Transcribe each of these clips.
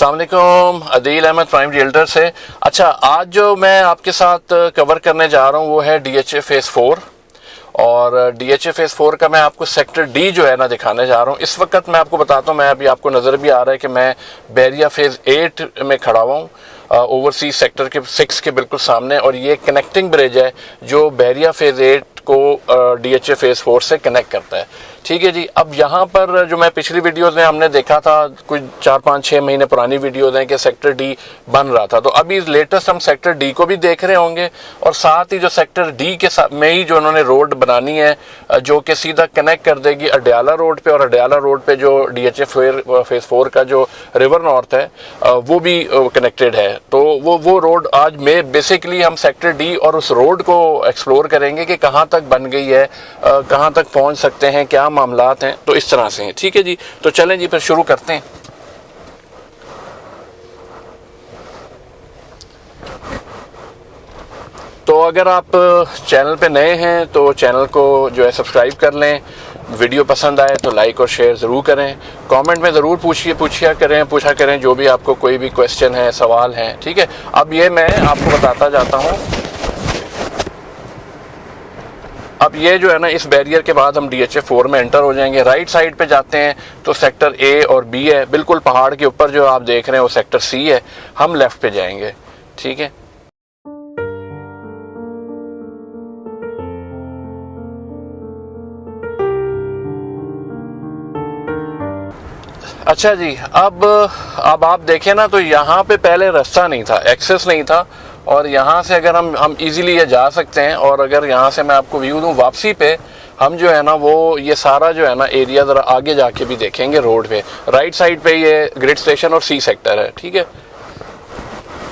अस्सलाम वालेकुम, Adeel Ahmad prime realtor से। अच्छा, आज जो मैं आपके साथ कवर करने जा रहा हूँ वो है DHA फेज़ 4। और DHA फेज़ 4 का मैं आपको सेक्टर डी जो है ना दिखाने जा रहा हूँ। इस वक्त मैं आपको बताता हूँ, मैं अभी आपको नज़र भी आ रहा है कि मैं बैरिया फेज़ 8 में खड़ा हुआ हूँ, ओवरसीज सेक्टर के 6 के बिल्कुल सामने। और ये कनेक्टिंग ब्रिज है जो बैरिया फेज़ 8 को DHA फेज़ 4 से कनेक्ट करता है। ठीक है जी। अब यहाँ पर जो मैं पिछली वीडियोज़ में हमने देखा था, कुछ 4-5-6 महीने पुरानी वीडियोज़ हैं कि सेक्टर डी बन रहा था, तो अभी लेटेस्ट हम सेक्टर डी को भी देख रहे होंगे। और साथ ही जो सेक्टर डी के में ही जो उन्होंने रोड बनानी है जो कि सीधा कनेक्ट कर देगी अडयाला रोड पे, और अडयाला रोड पे जो DHA फेज़ 4 का जो रिवर नॉर्थ है वो भी कनेक्टेड है। तो वो रोड आज में बेसिकली हम सेक्टर डी और उस रोड को एक्सप्लोर करेंगे कि कहाँ तक बन गई है, कहाँ तक पहुँच सकते हैं, क्या मामलात हैं। तो इस तरह से हैं। ठीक है जी, तो चलें जी फिर शुरू करते हैं। तो अगर आप चैनल पे नए हैं तो चैनल को जो है सब्सक्राइब कर लें। वीडियो पसंद आए तो लाइक और शेयर ज़रूर करें। कमेंट में ज़रूर पूछा करें जो भी आपको कोई भी क्वेश्चन है, सवाल हैं। ठीक है, अब ये मैं आपको बताता जाता हूँ। अब ये जो है ना, इस बैरियर के बाद हम DHA 4 में एंटर हो जाएंगे। राइट साइड पे जाते हैं तो सेक्टर A और B है। बिल्कुल पहाड़ के ऊपर जो आप देख रहे हैं वो सेक्टर C है। हम लेफ्ट पे जाएंगे। ठीक है। अच्छा जी, अब आप देखें ना, तो यहाँ पे पहले रास्ता नहीं था, एक्सेस नहीं था। और यहाँ से अगर हम इजीली ये जा सकते हैं। और अगर यहाँ से मैं आपको व्यू दूँ वापसी पे, हम जो है ना वो ये सारा जो है ना एरिया ज़रा आगे जाके भी देखेंगे। रोड पे राइट साइड पे ये ग्रिड स्टेशन और C सेक्टर है। ठीक है।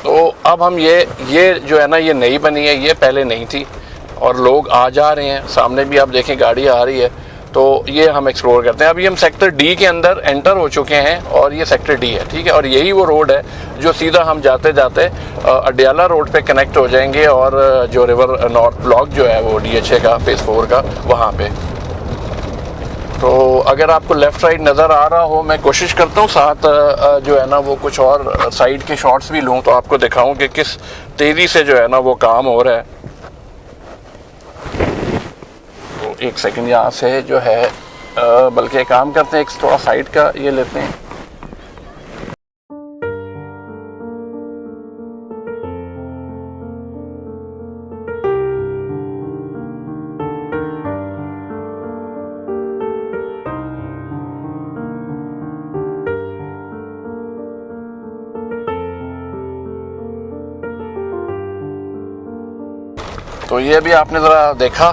तो अब हम ये जो है ना, ये नई बनी है, ये पहले नहीं थी। और लोग आ जा रहे हैं, सामने भी आप देखें गाड़ी आ रही है। तो ये हम एक्सप्लोर करते हैं। अभी हम सेक्टर डी के अंदर एंटर हो चुके हैं और ये सेक्टर डी है। ठीक है। और यही वो रोड है जो सीधा हम जाते जाते अडयाला रोड पे कनेक्ट हो जाएंगे, और जो रिवर नॉर्थ ब्लॉक जो है वो DHA का फेज़ 4 का वहाँ पे। तो अगर आपको लेफ़्ट साइड नज़र आ रहा हो, मैं कोशिश करता हूँ साथ जो है ना वो कुछ और साइड के शॉट्स भी लूँ तो आपको दिखाऊँ कि किस तेज़ी से जो है ना वो काम हो रहा है। एक सेकंड, यहाँ से जो है बल्कि एक काम करते हैं, एक थोड़ा साइड का ये लेते हैं। तो ये भी आपने ज़रा देखा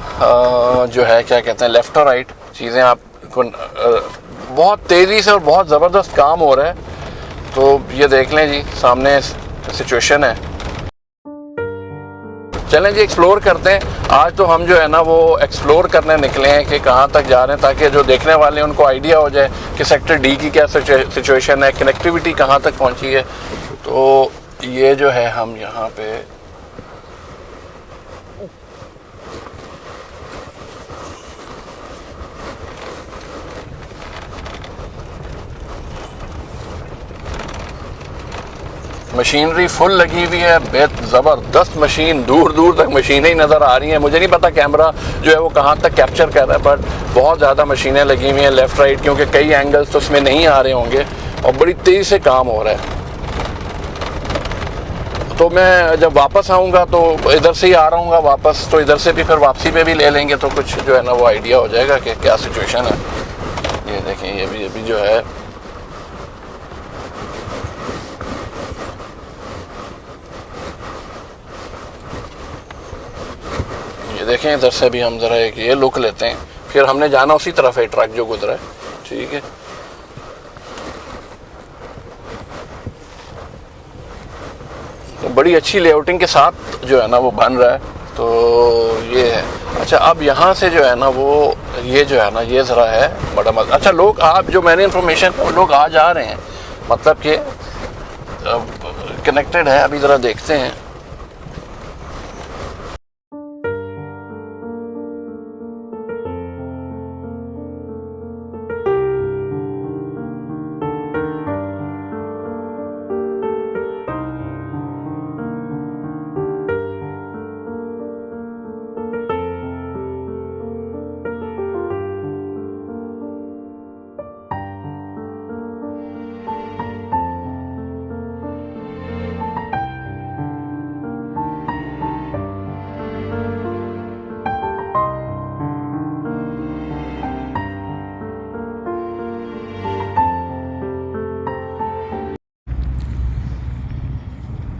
जो है क्या कहते हैं, लेफ़्ट और राइट चीज़ें आपको बहुत तेज़ी से और बहुत ज़बरदस्त काम हो रहा है। तो ये देख लें जी, सामने सिचुएशन है। चलें जी एक्सप्लोर करते हैं। आज तो हम जो है ना वो एक्सप्लोर करने निकले हैं कि कहाँ तक जा रहे हैं, ताकि जो देखने वाले हैं उनको आइडिया हो जाए कि सेक्टर डी की क्या सिचुएशन है, कनेक्टिविटी कहाँ तक पहुँची है। तो ये जो है हम यहाँ पे मशीनरी फुल लगी हुई है, बेहद ज़बरदस्त मशीन, दूर दूर तक मशीनें ही नज़र आ रही हैं। मुझे नहीं पता कैमरा जो है वो कहाँ तक कैप्चर कर रहा है, बट बहुत ज़्यादा मशीनें लगी हुई हैं लेफ़्ट राइट, क्योंकि कई एंगल्स तो उसमें नहीं आ रहे होंगे और बड़ी तेज़ी से काम हो रहा है। तो मैं जब वापस आऊँगा तो इधर से ही आ रहा हूँ वापस, तो इधर से भी फिर वापसी पे भी ले लेंगे, तो कुछ जो है ना वो आइडिया हो जाएगा कि क्या सिचुएशन है। ये देखें, ये भी जो है देखें, इधर से भी हम ज़रा एक ये लुक लेते हैं, फिर हमने जाना उसी तरफ है ट्रक जो गुजरा है। ठीक है। तो बड़ी अच्छी लेआउटिंग के साथ जो है ना वो बन रहा है। तो ये है। अच्छा, अब यहाँ से जो है ना वो ये जो है ना ये ज़रा है बड़ा मज़ा। अच्छा, लोग आप जो मैंने इन्फॉर्मेशन वो लोग आ जा रहे हैं, मतलब कि कनेक्टेड है। अभी ज़रा देखते हैं।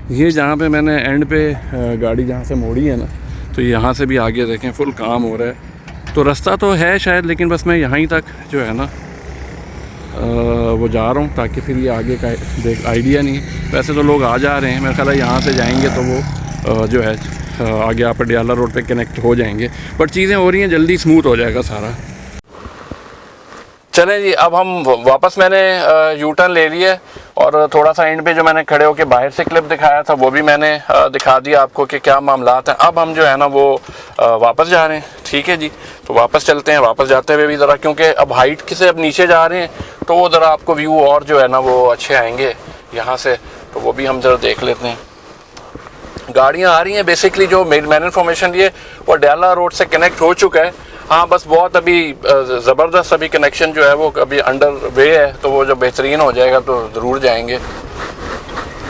ये जहाँ पे मैंने एंड पे गाड़ी जहाँ से मोड़ी है ना, तो यहाँ से भी आगे देखें फुल काम हो रहा है। तो रास्ता तो है शायद, लेकिन बस मैं यहाँ ही तक जो है ना वो जा रहा हूँ, ताकि फिर ये आगे का देख आइडिया नहीं। वैसे तो लोग आ जा रहे हैं, मेरा ख्याल है यहाँ से जाएंगे तो वो जो है आगे आप पटियाला रोड पे कनेक्ट हो जाएंगे। बट चीज़ें हो रही हैं, जल्दी स्मूथ हो जाएगा सारा। चलें जी, अब हम वापस मैंने यू टर्न ले लिया और थोड़ा सा एंड पे जो मैंने खड़े होकर बाहर से क्लिप दिखाया था वो भी मैंने दिखा दिया आपको कि क्या मामलात हैं। अब हम जो है ना वो वापस जा रहे हैं। ठीक है जी, तो वापस चलते हैं। वापस जाते हुए भी ज़रा, क्योंकि अब हाइट से अब नीचे जा रहे हैं तो वो ज़रा आपको व्यू और जो है ना वो अच्छे आएंगे यहाँ से, तो वो भी हम ज़रा देख लेते हैं। गाड़ियाँ आ रही हैं, बेसिकली जो मैंने इन्फॉर्मेशन लिए वो डयाला रोड से कनेक्ट हो चुका है। हाँ, बस बहुत अभी ज़बरदस्त अभी कनेक्शन जो है वो अभी अंडर वे है, तो वो जब बेहतरीन हो जाएगा तो ज़रूर जाएंगे।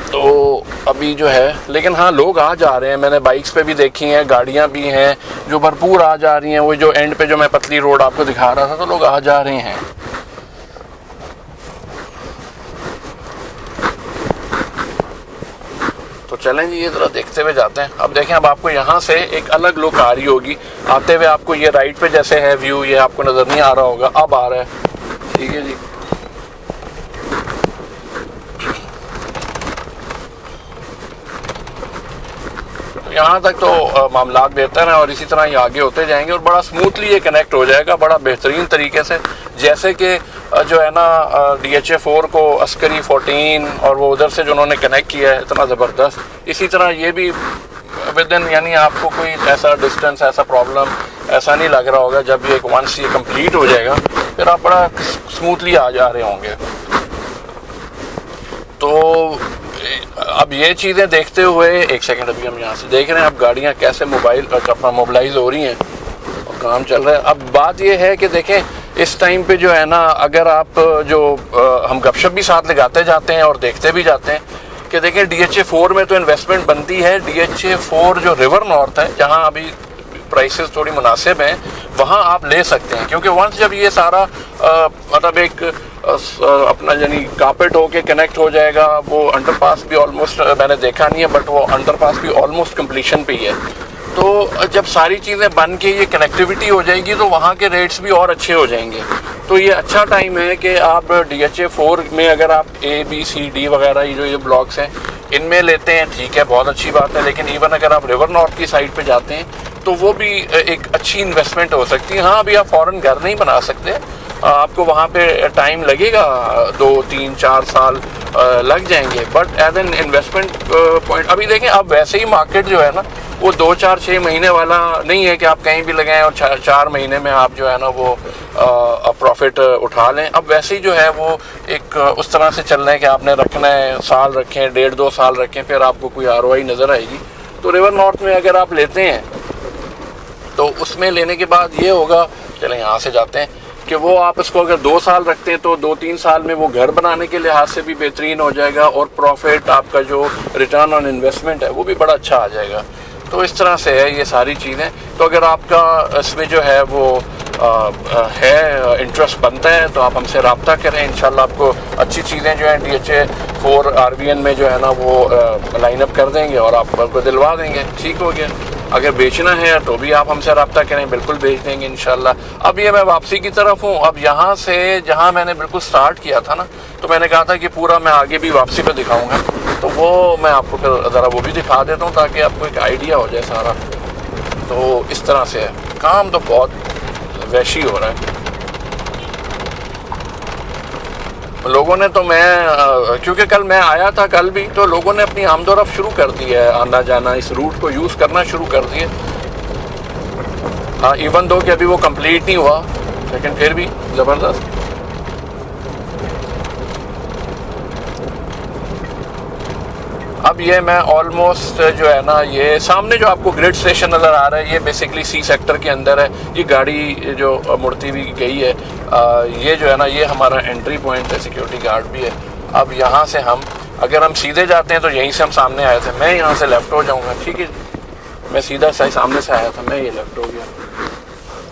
तो अभी जो है, लेकिन हाँ लोग आ जा रहे हैं, मैंने बाइक्स पे भी देखी हैं, गाड़ियाँ भी हैं जो भरपूर आ जा रही हैं। वो जो एंड पे जो मैं पतली रोड आपको दिखा रहा था, तो लोग आ जा रहे हैं। तो चलें जी, ये ज़रा देखते हुए जाते हैं। अब देखें, अब आपको यहाँ से एक अलग लुक आ रही होगी आते हुए। आपको ये राइट पे जैसे है व्यू, ये आपको नज़र नहीं आ रहा होगा, अब आ रहा है। ठीक है जी, तो यहाँ तक तो मामलात बेहतर हैं और इसी तरह ये आगे होते जाएंगे और बड़ा स्मूथली ये कनेक्ट हो जाएगा, बड़ा बेहतरीन तरीके से। जैसे कि जो है ना DHA4 को अस्करी 14 और वो उधर से जो उन्होंने कनेक्ट किया है इतना ज़बरदस्त, इसी तरह ये भी विद इन, यानी आपको कोई ऐसा डिस्टेंस, ऐसा प्रॉब्लम ऐसा नहीं लग रहा होगा। जब ये वंस ये कंप्लीट हो जाएगा फिर आप बड़ा स्मूथली आ जा रहे होंगे। तो अब ये चीज़ें देखते हुए, एक सेकंड, अभी हम यहाँ से देख रहे हैं अब गाड़ियाँ कैसे मोबाइलाइज हो रही हैं और काम चल रहा है। अब बात ये है कि देखें, इस टाइम पे जो है ना, अगर आप जो हम गपशप भी साथ लगाते जाते हैं और देखते भी जाते हैं कि देखें DHA4 में तो इन्वेस्टमेंट बनती है। DHA4 जो रिवर नॉर्थ है, जहाँ अभी प्राइसेस थोड़ी मुनासिब हैं, वहाँ आप ले सकते हैं। क्योंकि वंस जब ये सारा मतलब एक अपना यानी कार्पेट होके कनेक्ट हो जाएगा, वो अंडरपास भी ऑलमोस्ट, मैंने देखा नहीं है बट वो अंडरपास भी ऑलमोस्ट कंप्लीशन पे ही है। तो जब सारी चीज़ें बन के ये कनेक्टिविटी हो जाएगी तो वहाँ के रेट्स भी और अच्छे हो जाएंगे। तो ये अच्छा टाइम है कि आप DHA4 में अगर आप A, B, C, D वगैरह ये ब्लॉक्स हैं इनमें लेते हैं, ठीक है, बहुत अच्छी बात है। लेकिन इवन अगर आप रिवर नॉर्थ की साइड पे जाते हैं तो वो भी एक अच्छी इन्वेस्टमेंट हो सकती है। हाँ, अभी आप फ़ौरन घर नहीं बना सकते, आपको वहाँ पे टाइम लगेगा, 2, 3, 4 साल लग जाएंगे, but as an investment point अभी देखें। अब वैसे ही मार्केट जो है ना वो 2, 4, 6 महीने वाला नहीं है कि आप कहीं भी लगाएं और 4 महीने में आप जो है ना वो प्रॉफिट उठा लें। अब वैसे ही जो है वो एक उस तरह से चल रहे हैं कि आपने रखना है, साल रखें, 1.5-2 साल रखें, फिर आपको कोई ROI नज़र आएगी। तो रिवर नॉर्थ में अगर आप लेते हैं तो उसमें लेने के बाद ये होगा, चलें यहाँ से जाते हैं, कि वो आप इसको अगर 2 साल रखते हैं तो 2-3 साल में वो घर बनाने के लिहाज से भी बेहतरीन हो जाएगा और प्रॉफिट, आपका जो रिटर्न ऑन इन्वेस्टमेंट है वो भी बड़ा अच्छा आ जाएगा। तो इस तरह से है ये सारी चीज़ें। तो अगर आपका इसमें जो है वो है इंटरेस्ट बनता है तो आप हमसे रब्ता करें। इंशाल्लाह आपको अच्छी चीज़ें जो हैं DHA4 RVN में जो है ना वो लाइनअप कर देंगे और आपको दिलवा देंगे। ठीक हो गया। अगर बेचना है तो भी आप हमसे रब्ता करें, बिल्कुल बेच देंगे इंशाल्लाह। अब ये मैं वापसी की तरफ हूँ। अब यहाँ से जहाँ मैंने बिल्कुल स्टार्ट किया था ना, तो मैंने कहा था कि पूरा मैं आगे भी वापसी पे दिखाऊँगा, तो वो मैं आपको फिर ज़रा वो भी दिखा देता हूँ ताकि आपको एक आइडिया हो जाए सारा। तो इस तरह से है काम, तो बहुत वैशी हो रहा है। लोगों ने तो क्योंकि कल मैं आया था कल भी, तो लोगों ने अपनी आमदोरफ्त शुरू कर दी है, आना जाना इस रूट को यूज़ करना शुरू कर दिए। हाँ, इवन दो कि अभी वो कंप्लीट नहीं हुआ, लेकिन फिर भी ज़बरदस्त। अब ये मैं ऑलमोस्ट जो है ना, ये सामने जो आपको ग्रिड स्टेशन नज़र आ रहा है, ये बेसिकली C सेक्टर के अंदर है। ये गाड़ी जो मुड़ती हुई गई है, ये जो है ना, ये हमारा एंट्री पॉइंट है, सिक्योरिटी गार्ड भी है। अब यहाँ से अगर हम सीधे जाते हैं तो यहीं से हम सामने आए थे, मैं यहाँ से लेफ़्ट हो जाऊँगा। ठीक है, मैं सीधा सही सामने से आया था, मैं ये लेफ़्ट हो गया।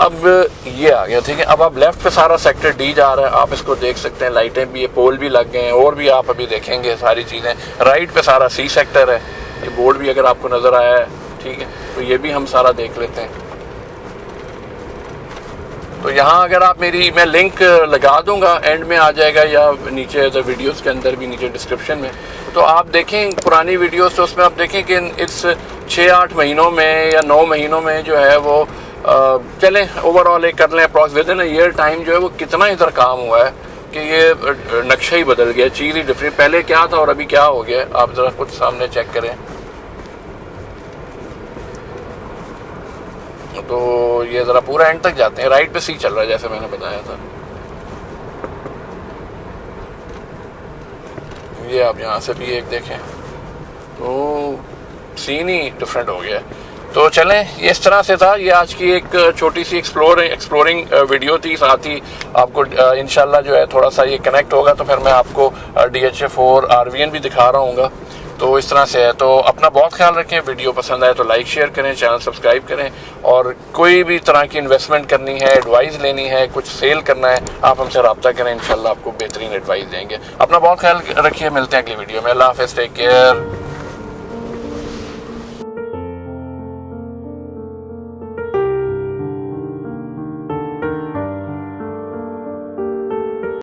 अब ये आ गया, ठीक है। अब आप लेफ्ट पे सारा सेक्टर डी जा रहा है, आप इसको देख सकते हैं, लाइटें भी है, पोल भी लग गए हैं, और भी आप अभी देखेंगे सारी चीज़ें। राइट पे सारा सी सेक्टर है, ये बोर्ड भी अगर आपको नज़र आया है, ठीक है, तो ये भी हम सारा देख लेते हैं। तो यहाँ अगर आप मैं लिंक लगा दूंगा, एंड में आ जाएगा या नीचे वीडियोस के अंदर भी, नीचे डिस्क्रिप्शन में। तो आप देखें पुरानी वीडियोस, तो उसमें आप देखें कि इस 6-8 महीनों में या 9 महीनों में जो है वो चलें ओवरऑल एक कर लें approx with in year time, जो है वो कितना इधर काम हुआ है कि ये नक्शा ही बदल गया, चीज़ ही डिफरेंट। पहले क्या था और अभी क्या हो गया, आप ज़रा खुद सामने चेक करें। तो ये ज़रा पूरा एंड तक जाते हैं, राइट पे सी चल रहा है जैसे मैंने बताया था। ये आप यहाँ से भी एक देखें तो सीन ही डिफरेंट हो गया है। तो चलें, ये इस तरह से था, ये आज की एक छोटी सी एक्सप्लोरिंग वीडियो थी। साथ ही आपको इंशाल्लाह जो है थोड़ा सा ये कनेक्ट होगा तो फिर मैं आपको DHA4 RVN भी दिखा रहा हूँगा। तो इस तरह से है। तो अपना बहुत ख्याल रखें, वीडियो पसंद आए तो लाइक शेयर करें, चैनल सब्सक्राइब करें, और कोई भी तरह की इन्वेस्टमेंट करनी है, एडवाइस लेनी है, कुछ सेल करना है, आप हमसे रब्ता करें, इंशाल्लाह आपको बेहतरीन एडवाइस देंगे। अपना बहुत ख्याल रखिए, मिलते हैं अगली वीडियो में। अल्लाह हाफ़िज़, टेक केयर।